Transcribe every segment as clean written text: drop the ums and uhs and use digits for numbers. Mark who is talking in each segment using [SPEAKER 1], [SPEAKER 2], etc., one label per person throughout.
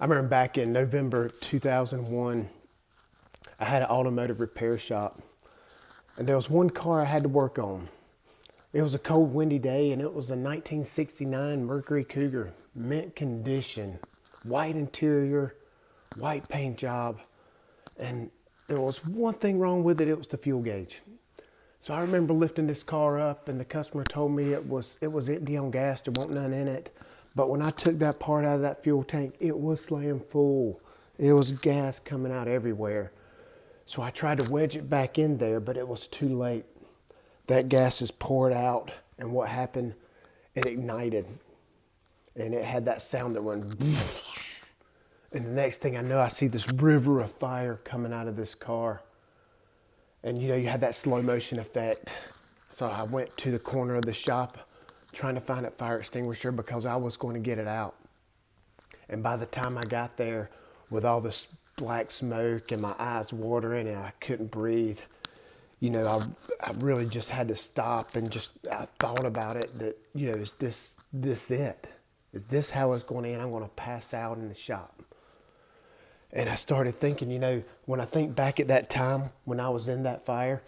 [SPEAKER 1] I remember back in November 2001, I had an automotive repair shop, and there was one car I had to work on. It was a cold, windy day, and it was a 1969 Mercury Cougar, mint condition, white interior, white paint job, and there was one thing wrong with it. It was the fuel gauge. So I remember lifting this car up, and the customer told me it was empty on gas. There wasn't none in it. But when I took that part out of that fuel tank, it was slammed full. It was gas coming out everywhere. So I tried to wedge it back in there, but it was too late. That gas is poured out, and what happened? It ignited, and it had that sound that went. And the next thing I know, I see this river of fire coming out of this car. And you had that slow motion effect. So I went to the corner of the shop trying to find a fire extinguisher because I was going to get it out. And by the time I got there with all this black smoke and my eyes watering and I couldn't breathe, I really just had to stop and I thought about it that, is this it? Is this how it's going to end? I'm going to pass out in the shop. And I started thinking, when I think back at that time when I was in that fire,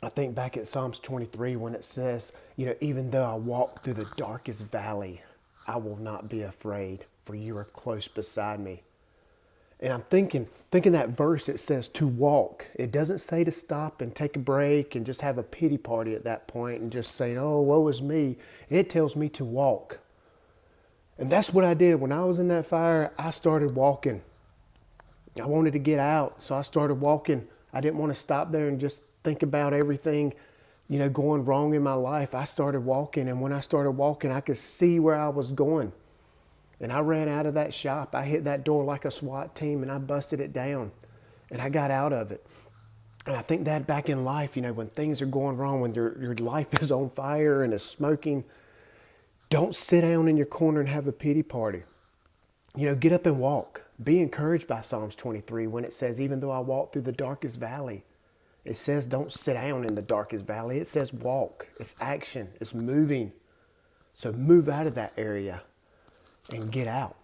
[SPEAKER 1] I think back at Psalms 23 when it says, even though I walk through the darkest valley, I will not be afraid, for you are close beside me. And I'm thinking that verse, it says to walk. It doesn't say to stop and take a break and just have a pity party at that point and just say, oh, woe is me. It tells me to walk. And that's what I did. When I was in that fire, I started walking. I wanted to get out, so I started walking. I didn't want to stop there and just think about everything, going wrong in my life. I started walking, and when I started walking, I could see where I was going. And I ran out of that shop. I hit that door like a SWAT team, and I busted it down, and I got out of it. And I think that back in life, when things are going wrong, when your life is on fire and is smoking, don't sit down in your corner and have a pity party. Get up and walk. Be encouraged by Psalms 23 when it says, even though I walk through the darkest valley. It says don't sit down in the darkest valley. It says walk. It's action. It's moving. So move out of that area and get out.